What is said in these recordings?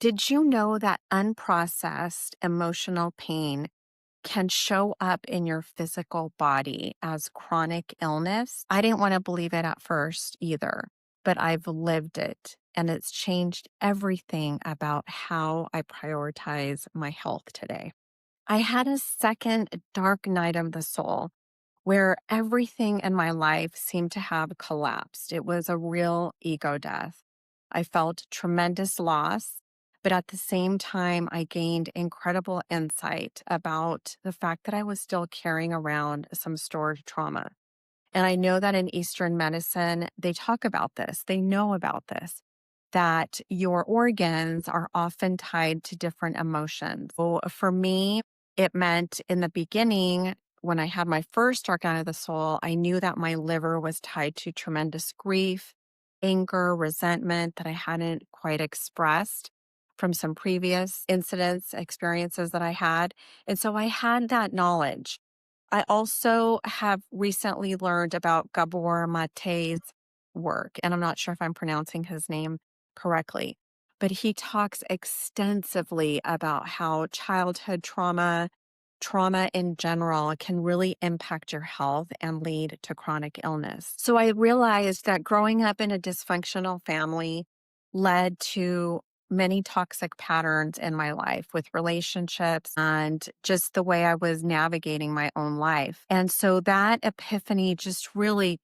Did you know that unprocessed emotional pain can show up in your physical body as chronic illness? I didn't want to believe it at first either, but I've lived it and it's changed everything about how I prioritize my health today. I had a second dark night of the soul where everything in my life seemed to have collapsed. It was a real ego death. I felt tremendous loss, but at the same time, I gained incredible insight about the fact that I was still carrying around some stored trauma. And I know that in Eastern medicine, they talk about this, they know about this, that your organs are often tied to different emotions. So for me, it meant in the beginning, when I had my first dark night of the soul, I knew that my liver was tied to tremendous grief, anger, resentment that I hadn't quite expressed from some previous incidents, experiences that I had. And so I had that knowledge. I also have recently learned about Gabor Mate's work, and I'm not sure if I'm pronouncing his name correctly, but he talks extensively about how childhood trauma, trauma in general, can really impact your health and lead to chronic illness. So I realized that growing up in a dysfunctional family led to many toxic patterns in my life with relationships and just the way I was navigating my own life. And so that epiphany just really,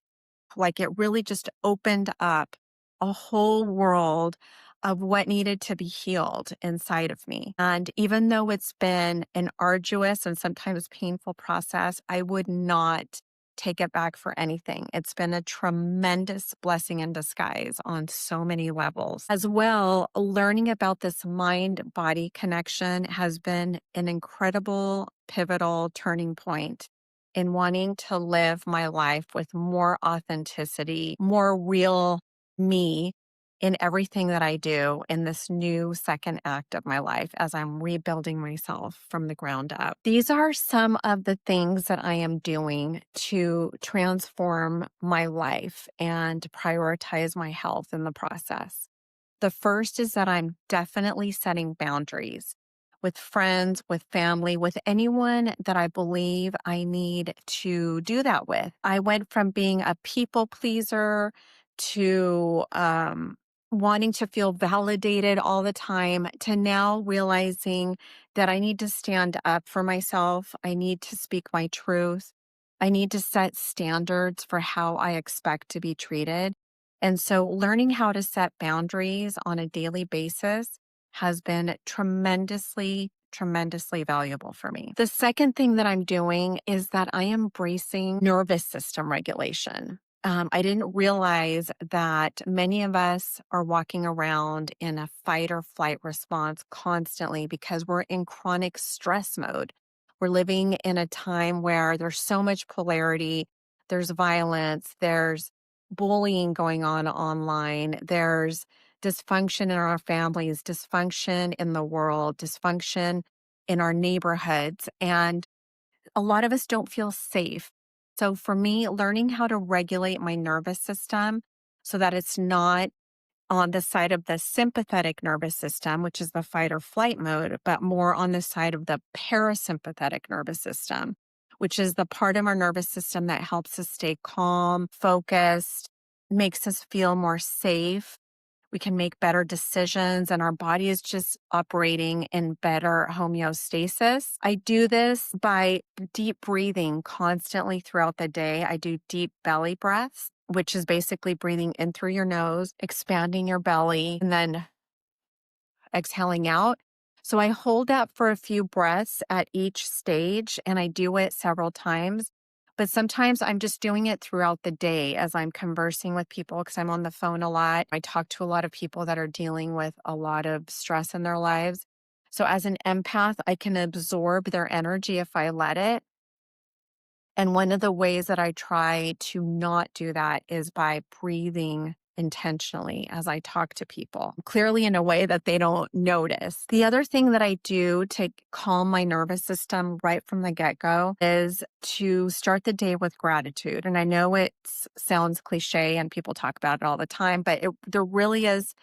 it really just opened up a whole world of what needed to be healed inside of me. And even though it's been an arduous and sometimes painful process, I would not take it back for anything. It's been a tremendous blessing in disguise on so many levels. As well, learning about this mind body connection has been an incredible, pivotal turning point in wanting to live my life with more authenticity, more real me in everything that I do in this new second act of my life as I'm rebuilding myself from the ground up. These are some of the things that I am doing to transform my life and prioritize my health in the process. The first is that I'm definitely setting boundaries with friends, with family, with anyone that I believe I need to do that with. I went from being a people pleaser to wanting to feel validated all the time to now realizing that I need to stand up for myself. I need to speak my truth. I need to set standards for how I expect to be treated. And so learning how to set boundaries on a daily basis has been tremendously valuable for me. The second thing that I'm doing is that I am embracing nervous system regulation. I didn't realize that many of us are walking around in a fight or flight response constantly because we're in chronic stress mode. We're living in a time where there's so much polarity, there's violence, there's bullying going on online, there's dysfunction in our families, dysfunction in the world, dysfunction in our neighborhoods. And a lot of us don't feel safe. So for me, learning how to regulate my nervous system so that it's not on the side of the sympathetic nervous system, which is the fight or flight mode, but more on the side of the parasympathetic nervous system, which is the part of our nervous system that helps us stay calm, focused, makes us feel more safe. We can make better decisions and our body is just operating in better homeostasis. I do this by deep breathing constantly throughout the day. I do deep belly breaths, which is basically breathing in through your nose, expanding your belly, and then exhaling out. So I hold that for a few breaths at each stage and I do it several times. But sometimes I'm just doing it throughout the day as I'm conversing with people because I'm on the phone a lot. I talk to a lot of people that are dealing with a lot of stress in their lives. So as an empath, I can absorb their energy if I let it. And one of the ways that I try to not do that is by breathing intentionally as I talk to people, clearly in a way that they don't notice. The other thing that I do to calm my nervous system right from the get-go is to start the day with gratitude. And I know it sounds cliche and people talk about it all the time, but there really is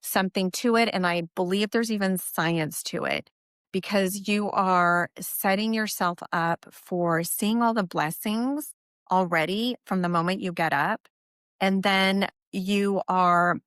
something to it. And I believe there's even science to it because you are setting yourself up for seeing all the blessings already from the moment you get up. And then you are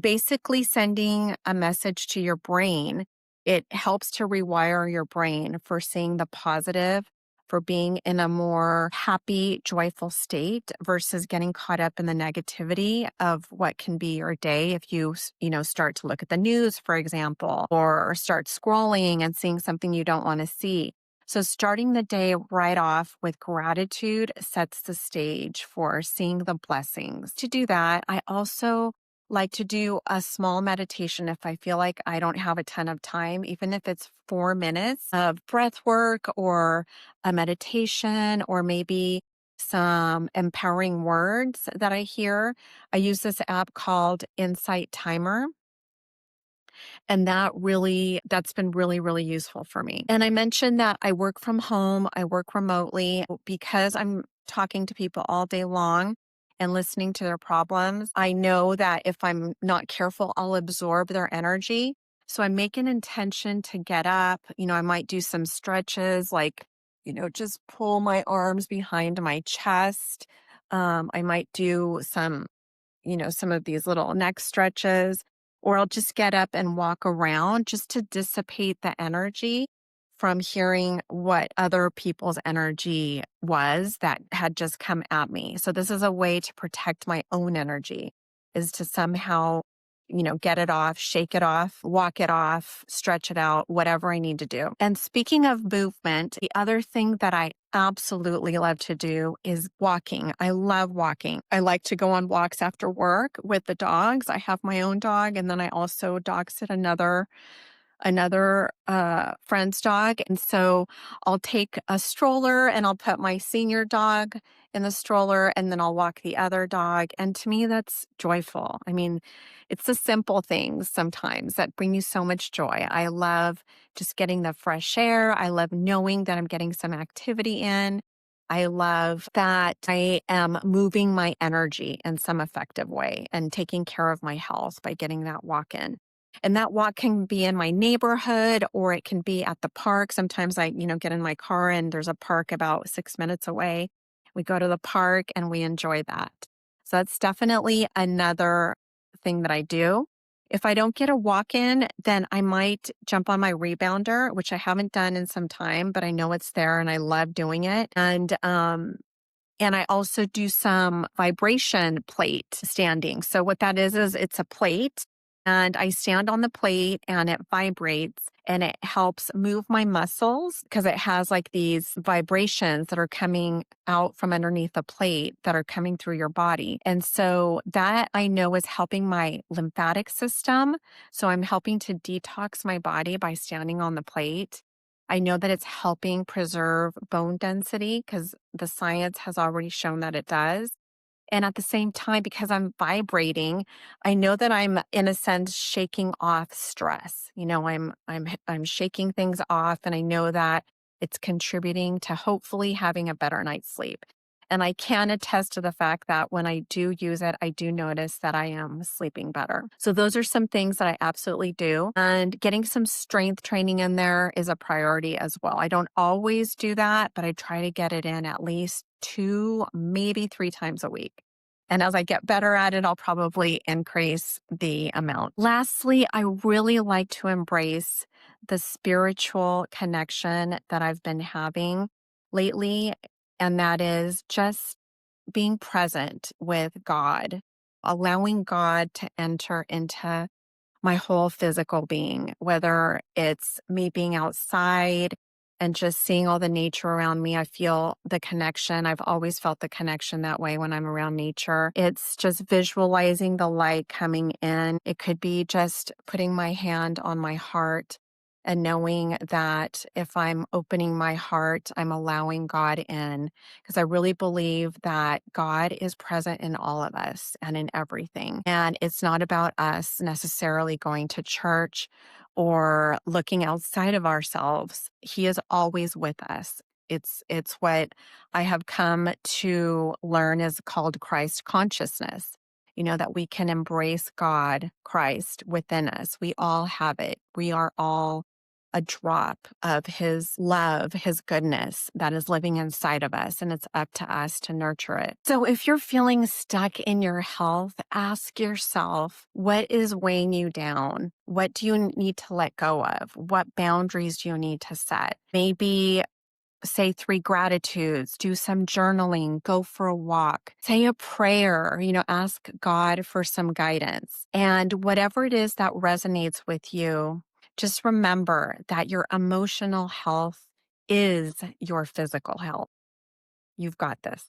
basically sending a message to your brain. It helps to rewire your brain for seeing the positive, for being in a more happy, joyful state versus getting caught up in the negativity of what can be your day if you start to look at the news, for example, or start scrolling and seeing something you don't want to see. So starting the day right off with gratitude sets the stage for seeing the blessings. To do that, I also like to do a small meditation if I feel like I don't have a ton of time, even if it's 4 minutes of breath work or a meditation or maybe some empowering words that I hear. I use this app called Insight Timer. And that's been really, really useful for me. And I mentioned that I work from home, I work remotely because I'm talking to people all day long and listening to their problems. I know that if I'm not careful, I'll absorb their energy. So I make an intention to get up. I might do some stretches like, just pull my arms behind my chest. I might do some of these little neck stretches, or I'll just get up and walk around just to dissipate the energy from hearing what other people's energy was that had just come at me. So this is a way to protect my own energy, is to somehow, get it off, shake it off, walk it off, stretch it out, whatever I need to do. And speaking of movement, the other thing that I absolutely love to do is walking. I love walking. I like to go on walks after work with the dogs. I have my own dog, and then I also dog sit another friend's dog. And so I'll take a stroller and I'll put my senior dog in the stroller and then I'll walk the other dog. And to me, that's joyful. I mean, it's the simple things sometimes that bring you so much joy. I love just getting the fresh air. I love knowing that I'm getting some activity in. I love that I am moving my energy in some effective way and taking care of my health by getting that walk in. And that walk can be in my neighborhood or it can be at the park. Sometimes I, get in my car and there's a park about 6 minutes away. We go to the park and we enjoy that. So that's definitely another thing that I do. If I don't get a walk in, then I might jump on my rebounder, which I haven't done in some time, but I know it's there and I love doing it. And I also do some vibration plate standing. So what that is it's a plate and I stand on the plate and it vibrates and it helps move my muscles because it has like these vibrations that are coming out from underneath the plate that are coming through your body. And so that I know is helping my lymphatic system. So I'm helping to detox my body by standing on the plate. I know that it's helping preserve bone density because the science has already shown that it does. And at the same time, because I'm vibrating, I know that I'm in a sense shaking off stress. I'm shaking things off and I know that it's contributing to hopefully having a better night's sleep. And I can attest to the fact that when I do use it, I do notice that I am sleeping better. So those are some things that I absolutely do. And getting some strength training in there is a priority as well. I don't always do that, but I try to get it in at least 2, maybe 3 times a week. And as I get better at it, I'll probably increase the amount. Lastly, I really like to embrace the spiritual connection that I've been having lately. And that is just being present with God, allowing God to enter into my whole physical being, whether it's me being outside and just seeing all the nature around me. I feel the connection. I've always felt the connection that way when I'm around nature. It's just visualizing the light coming in. It could be just putting my hand on my heart and knowing that if I'm opening my heart, I'm allowing God in, because I really believe that God is present in all of us and in everything. And it's not about us necessarily going to church or looking outside of ourselves. He is always with us. It's what I have come to learn is called Christ consciousness. that we can embrace God, Christ within us. We all have it. We are all a drop of his love, his goodness that is living inside of us, and it's up to us to nurture it. So if you're feeling stuck in your health, ask yourself, what is weighing you down? What do you need to let go of? What boundaries do you need to set? Maybe say 3 gratitudes, do some journaling, go for a walk, say a prayer, ask God for some guidance. And whatever it is that resonates with you, just remember that your emotional health is your physical health. You've got this.